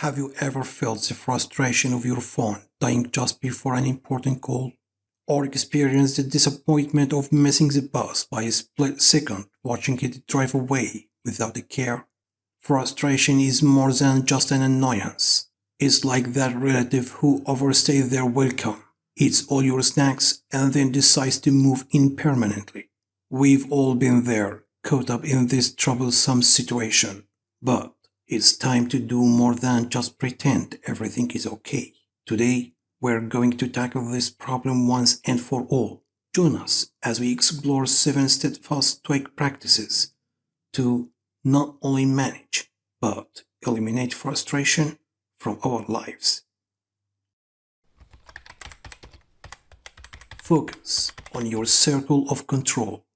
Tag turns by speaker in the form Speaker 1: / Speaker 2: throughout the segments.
Speaker 1: Have you ever felt the frustration of your phone dying just before an important call? Or experienced the disappointment of missing the bus by a split second watching it drive away without a care? Frustration is more than just an annoyance. It's like that relative who overstays their welcome, eats all your snacks, and then decides to move in permanently. We've all been there, caught up in this troublesome situation. But it's time to do more than just pretend everything is okay. Today, we're going to tackle this problem once and for all. Join us as we explore 7 steadfast Stoic practices to not only manage, but eliminate frustration from our lives. Focus on your circle of control.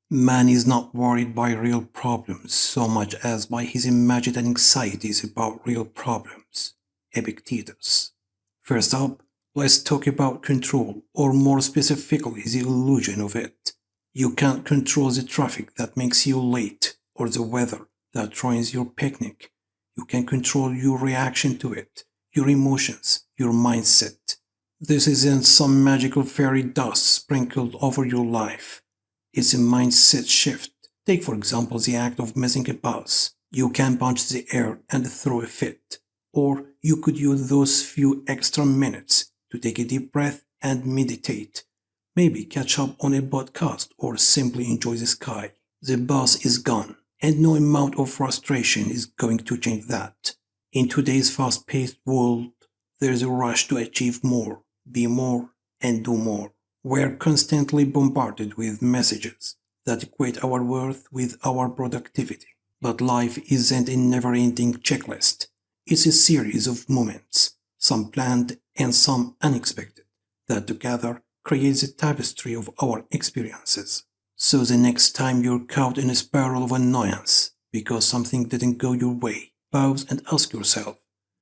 Speaker 1: Man is not worried by real problems so much as by his imagined anxieties about real problems. Epictetus. First up, let's talk about control, or more specifically, the illusion of it. You can't control the traffic that makes you late, or the weather that ruins your picnic. You can control your reaction to it, your emotions, your mindset. This isn't some magical fairy dust sprinkled over your life. It's a mindset shift. Take, for example, the act of missing a bus. You can punch the air and throw a fit. Or you could use those few extra minutes to take a deep breath and meditate. Maybe catch up on a podcast or simply enjoy the sky. The bus is gone, and no amount of frustration is going to change that. In today's fast-paced world, there's a rush to achieve more, be more, and do more. We're constantly bombarded with messages that equate our worth with our productivity. But life isn't a never-ending checklist. It's a series of moments, some planned and some unexpected, that together creates a tapestry of our experiences. So the next time you're caught in a spiral of annoyance because something didn't go your way, pause and ask yourself,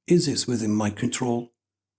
Speaker 1: is this within my control?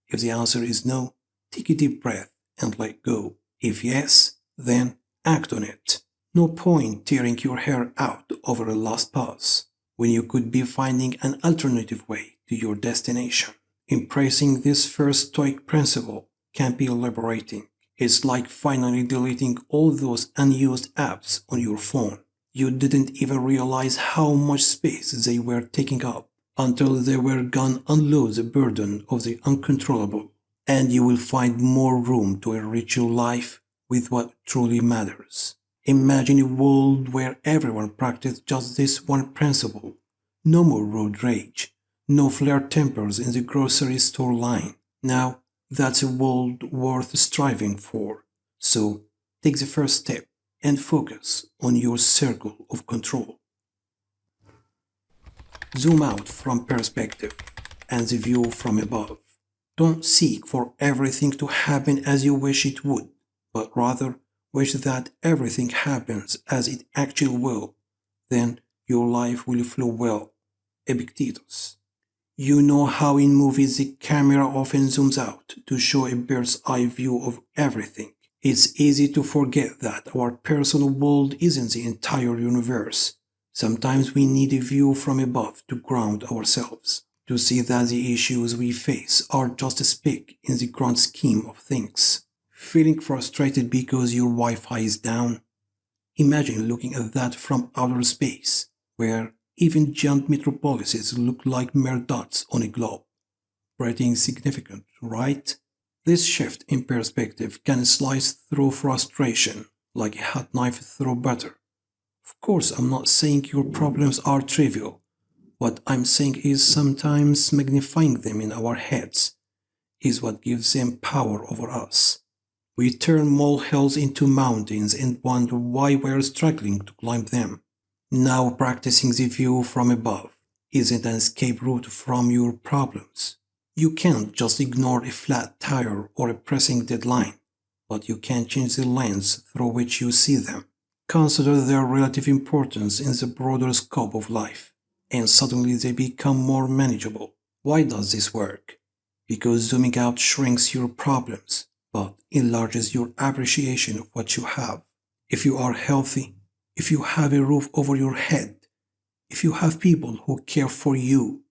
Speaker 1: If the answer is no, take a deep breath and let go. If yes, then act on it. No point tearing your hair out over a lost pause when you could be finding an alternative way to your destination. Embracing this first Stoic principle can be liberating. It's like finally deleting all those unused apps on your phone. You didn't even realize how much space they were taking up until they were gone. Unload the burden of the uncontrollable, and you will find more room to enrich your life with what truly matters. Imagine a world where everyone practiced just this one principle. No more road rage, no flare tempers in the grocery store line. Now, that's a world worth striving for. So, take the first step and focus on your circle of control. Zoom out from perspective and the view from above. Don't seek for everything to happen as you wish it would, but rather wish that everything happens as it actually will. Then your life will flow well. Epictetus. You know how in movies the camera often zooms out to show a bird's eye view of everything. It's easy to forget that our personal world isn't the entire universe. Sometimes we need a view from above to ground ourselves, to see that the issues we face are just a speck in the grand scheme of things. Feeling frustrated because your Wi-Fi is down? Imagine looking at that from outer space, where even giant metropolises look like mere dots on a globe. Pretty insignificant, right? This shift in perspective can slice through frustration like a hot knife through butter. Of course, I'm not saying your problems are trivial. What I'm saying is sometimes magnifying them in our heads is what gives them power over us. We turn molehills into mountains and wonder why we're struggling to climb them. Now practicing the view from above isn't an escape route from your problems. You can't just ignore a flat tire or a pressing deadline, but you can change the lens through which you see them. Consider their relative importance in the broader scope of life, and suddenly they become more manageable. Why does this work? Because zooming out shrinks your problems, but enlarges your appreciation of what you have. If you are healthy, if you have a roof over your head, if you have people who care for you,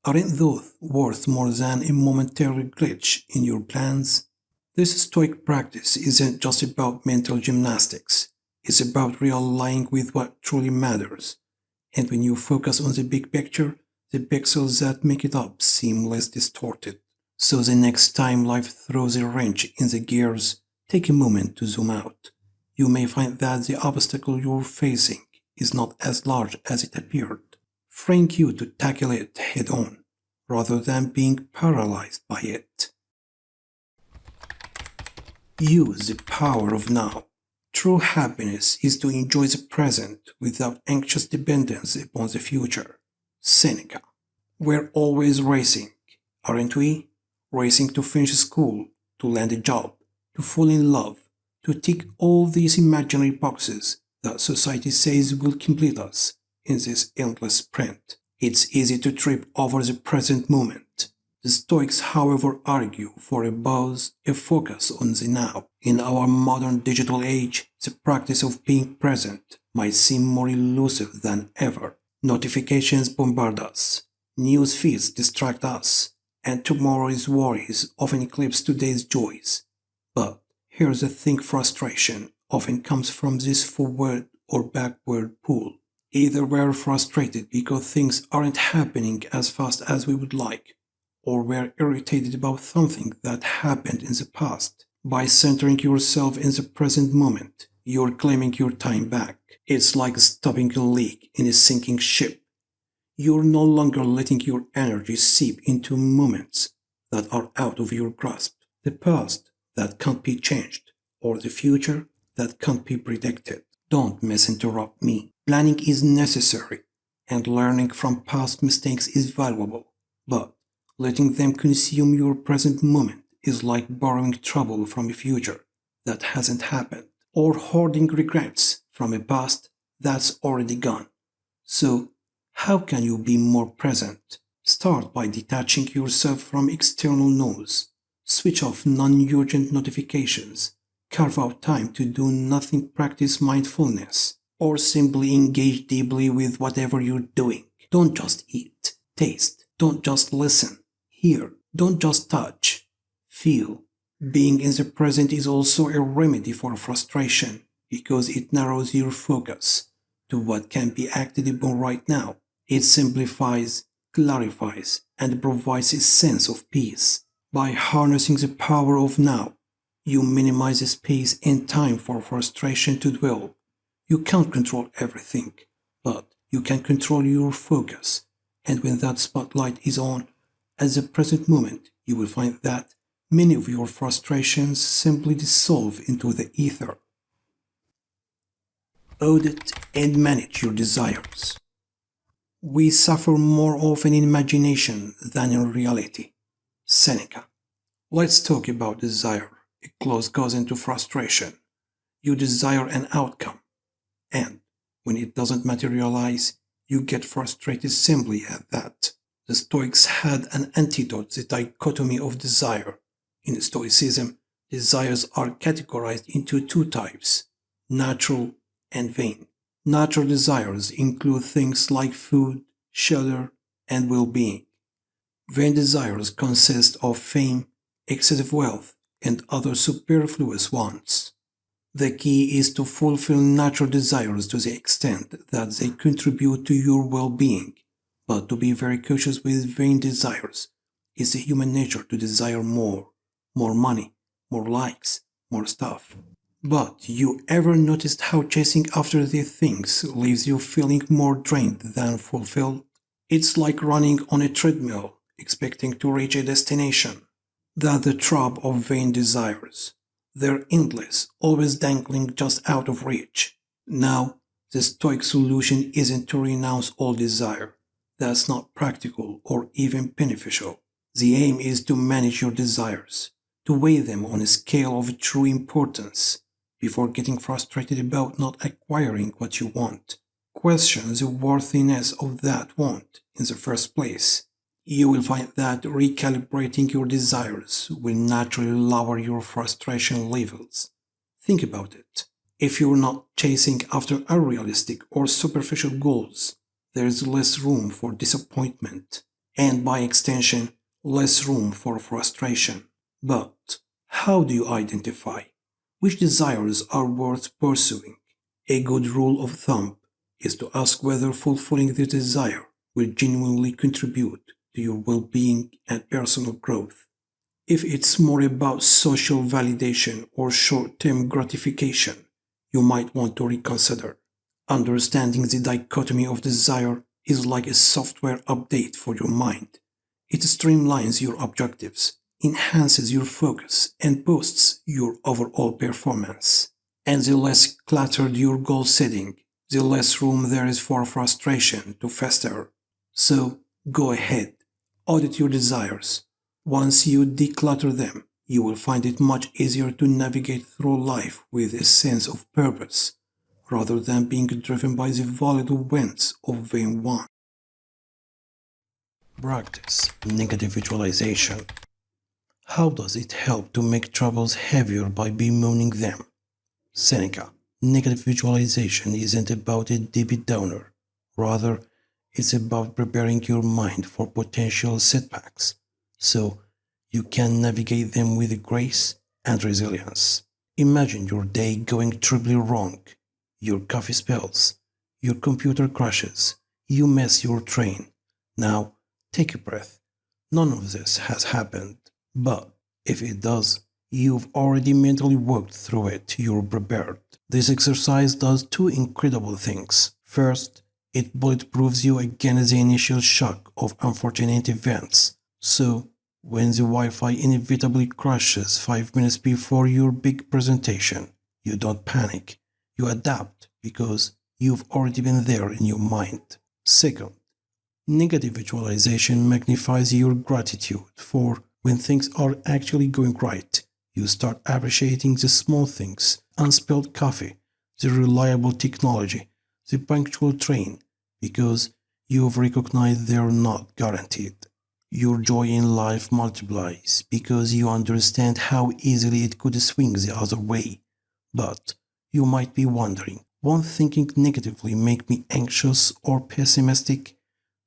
Speaker 1: Aren't those worth more than a momentary glitch in your plans? This Stoic practice isn't just about mental gymnastics, it's about realigning with what truly matters. And when you focus on the big picture, the pixels that make it up seem less distorted. So the next time life throws a wrench in the gears, take a moment to zoom out. You may find that the obstacle you're facing is not as large as it appeared, freeing you to tackle it head on, rather than being paralyzed by it. Use the power of now. True happiness is to enjoy the present without anxious dependence upon the future. Seneca. We're always racing, aren't we? Racing to finish school, to land a job, to fall in love, to tick all these imaginary boxes that society says will complete us in this endless sprint. It's easy to trip over the present moment. The Stoics, however, argue for a focus on the now. In our modern digital age, the practice of being present might seem more elusive than ever. Notifications bombard us, news feeds distract us, and tomorrow's worries often eclipse today's joys. But here's the thing: frustration often comes from this forward or backward pull. Either we're frustrated because things aren't happening as fast as we would like, or we're irritated about something that happened in the past. By centering yourself in the present moment, you're claiming your time back. It's like stopping a leak in a sinking ship. You're no longer letting your energy seep into moments that are out of your grasp. The past that can't be changed, or the future that can't be predicted. Don't misinterrupt me. Planning is necessary, and learning from past mistakes is valuable, but letting them consume your present moment is like borrowing trouble from a future that hasn't happened, or hoarding regrets from a past that's already gone. So, how can you be more present? Start by detaching yourself from external noise. Switch off non-urgent notifications. Carve out time to do nothing, practice mindfulness, or simply engage deeply with whatever you're doing. Don't just eat, taste. Don't just listen, hear. Don't just touch, feel. Being in the present is also a remedy for frustration because it narrows your focus to what can be acted upon right now. It simplifies, clarifies, and provides a sense of peace. By harnessing the power of now, you minimize the space and time for frustration to dwell. You can't control everything, but you can control your focus. And when that spotlight is on, at the present moment, you will find that many of your frustrations simply dissolve into the ether. Audit and manage your desires. We suffer more often in imagination than in reality. Seneca. Let's talk about desire, a close cousin to frustration. You desire an outcome, and when it doesn't materialize, you get frustrated simply at that. The Stoics had an antidote to the dichotomy of desire. In Stoicism, desires are categorized into two types: natural and vain. Natural desires include things like food, shelter, and well being. Vain desires consist of fame, excessive wealth, and other superfluous wants. The key is to fulfill natural desires to the extent that they contribute to your well being, but to be very cautious with vain desires. It's a human nature to desire more money, more likes, more stuff. But you ever noticed how chasing after these things leaves you feeling more drained than fulfilled? It's like running on a treadmill, expecting to reach a destination. That's the trap of vain desires. They're endless, always dangling just out of reach. Now, the Stoic solution isn't to renounce all desire. That's not practical or even beneficial. The aim is to manage your desires, to weigh them on a scale of true importance, before getting frustrated about not acquiring what you want. Question the worthiness of that want in the first place. You will find that recalibrating your desires will naturally lower your frustration levels. Think about it. If you're not chasing after unrealistic or superficial goals, there is less room for disappointment. and by extension, less room for frustration. But how do you identify which desires are worth pursuing? A good rule of thumb is to ask whether fulfilling the desire will genuinely contribute to your well being and personal growth. If it's more about social validation or short term gratification, you might want to reconsider. Understanding the dichotomy of desire is like a software update for your mind. It streamlines your objectives, enhances your focus, and boosts your overall performance. And the less cluttered your goal setting, the less room there is for frustration to fester. So go ahead, audit your desires. Once you declutter them, you will find it much easier to navigate through life with a sense of purpose, rather than being driven by the volatile winds of vain want. Practice negative visualization. How does it help to make troubles heavier by bemoaning them? Seneca. Negative visualization isn't about a Debbie Downer. Rather, it's about preparing your mind for potential setbacks so you can navigate them with grace and resilience. Imagine your day going terribly wrong. Your coffee spills, your computer crashes, you miss your train. Now, take a breath. None of this has happened, but if it does, you've already mentally worked through it, you're prepared. This exercise does two incredible things. First, it bulletproofs you against the initial shock of unfortunate events. So, when the Wi-Fi inevitably crashes 5 minutes before your big presentation, you don't panic. You adapt because you've already been there in your mind. Second, negative visualization magnifies your gratitude for when things are actually going right. You start appreciating the small things, unspilled coffee, the reliable technology, the punctual train, because you've recognized they're not guaranteed. Your joy in life multiplies because you understand how easily it could swing the other way. But you might be wondering, won't thinking negatively make me anxious or pessimistic?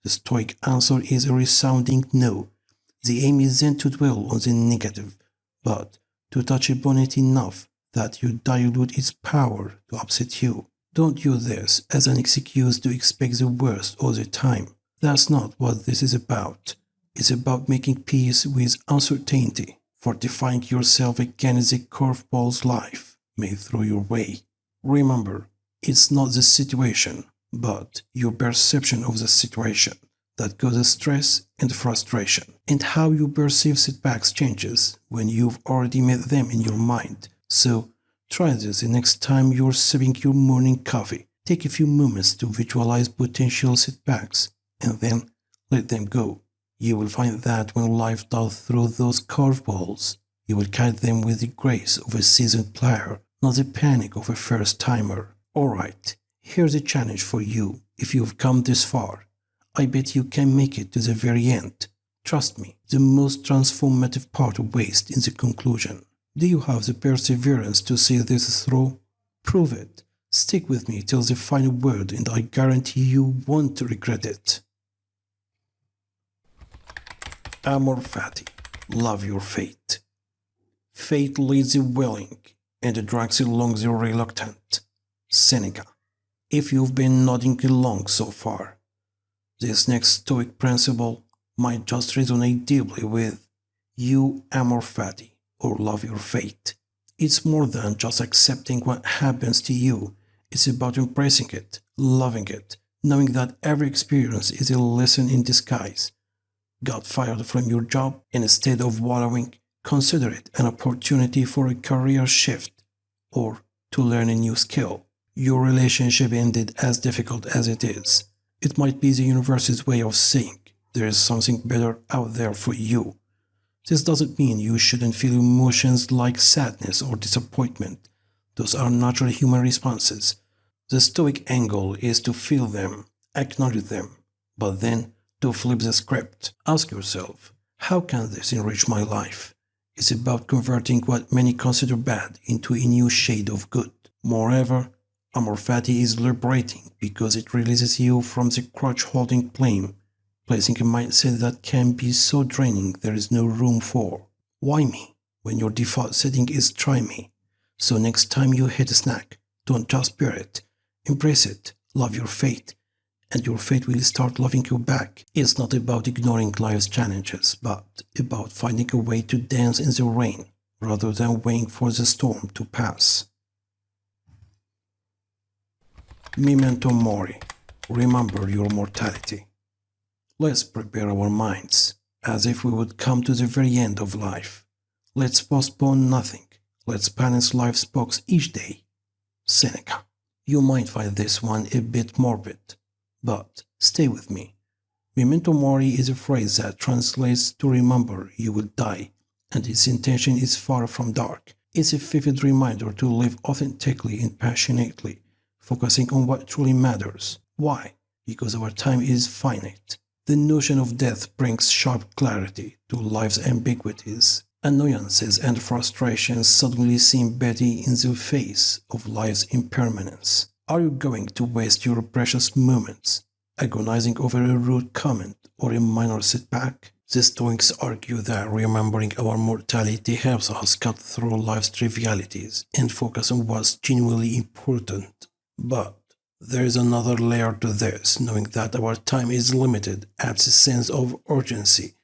Speaker 1: The Stoic answer is a resounding no. The aim isn't to dwell on the negative, but to touch upon it enough that you dilute its power to upset you. Don't use this as an excuse to expect the worst all the time. That's not what this is about. It's about making peace with uncertainty, fortifying yourself against the curveballs life may throw your way. Remember, it's not the situation, but your perception of the situation that causes stress and frustration, and how you perceive setbacks changes when you've already met them in your mind. So, try this the next time you're sipping your morning coffee. Take a few moments to visualize potential setbacks, and then let them go. You will find that when life does throw those curveballs, you will catch them with the grace of a seasoned player, not the panic of a first-timer. Alright, here's a challenge for you if you've come this far. I bet you can make it to the very end. Trust me, the most transformative part awaits in the conclusion. Do you have the perseverance to see this through? Prove it. Stick with me till the final word and I guarantee you won't regret it. Amor fati. Love your fate. Fate leads the willing and drags along the reluctant. Seneca. If you've been nodding along so far, this next Stoic principle might just resonate deeply with you, amor fati, or love your fate. It's more than just accepting what happens to you. It's about embracing it, loving it, knowing that every experience is a lesson in disguise. Got fired from your job, and instead of wallowing, consider it an opportunity for a career shift or to learn a new skill. Your relationship ended, as difficult as it is. It might be the universe's way of saying there is something better out there for you. This doesn't mean you shouldn't feel emotions like sadness or disappointment. Those are natural human responses. The Stoic angle is to feel them, acknowledge them, but then to flip the script. Ask yourself, how can this enrich my life? It's about converting what many consider bad into a new shade of good. Moreover, amor fati is liberating because it releases you from the crutch-holding blame replacing a mindset that can be so draining there is no room for "why me" when your default setting is "try me." So next time you hit a snack, don't just bear it. Embrace it, love your fate, and your fate will start loving you back. It's not about ignoring life's challenges, but about finding a way to dance in the rain rather than waiting for the storm to pass. Memento mori. Remember your mortality. Let's prepare our minds as if we would come to the very end of life. Let's postpone nothing. Let's balance life's books each day. Seneca. You might find this one a bit morbid, but stay with me. Memento mori is a phrase that translates to remember you will die, and its intention is far from dark. It's a vivid reminder to live authentically and passionately, focusing on what truly matters. Why? Because our time is finite. The notion of death brings sharp clarity to life's ambiguities. Annoyances and frustrations suddenly seem petty in the face of life's impermanence. Are you going to waste your precious moments agonizing over a rude comment or a minor setback? The Stoics argue that remembering our mortality helps us cut through life's trivialities and focus on what's genuinely important. But there is another layer to this. Knowing that our time is limited adds a sense of urgency.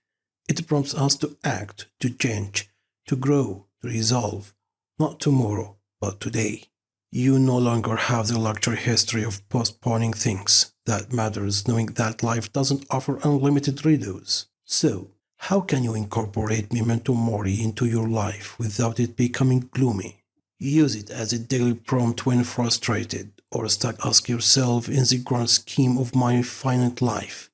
Speaker 1: It prompts us to act, to change, to grow, to resolve, not tomorrow, but today. You no longer have the luxury history of postponing things that matters, knowing that life doesn't offer unlimited redos. So, how can you incorporate memento mori into your life without it becoming gloomy? Use it as a daily prompt when frustrated or stuck. Ask yourself, in the grand scheme of my finite life,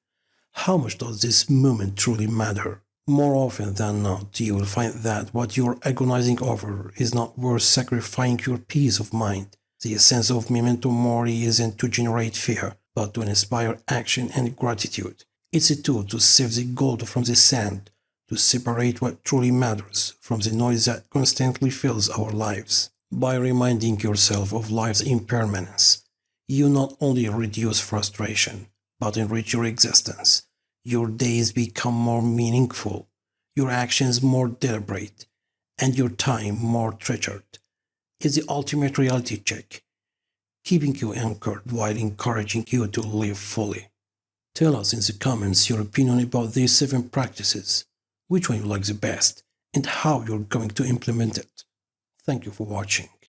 Speaker 1: how much does this moment truly matter? More often than not, you will find that what you're agonizing over is not worth sacrificing your peace of mind. The essence of memento mori isn't to generate fear, but to inspire action and gratitude. It's a tool to sift the gold from the sand, to separate what truly matters from the noise that constantly fills our lives. By reminding yourself of life's impermanence, you not only reduce frustration, but enrich your existence. Your days become more meaningful, your actions more deliberate, and your time more treasured. It's the ultimate reality check, keeping you anchored while encouraging you to live fully. Tell us in the comments your opinion about these 7 practices, which one you like the best, and how you're going to implement it. Thank you for watching.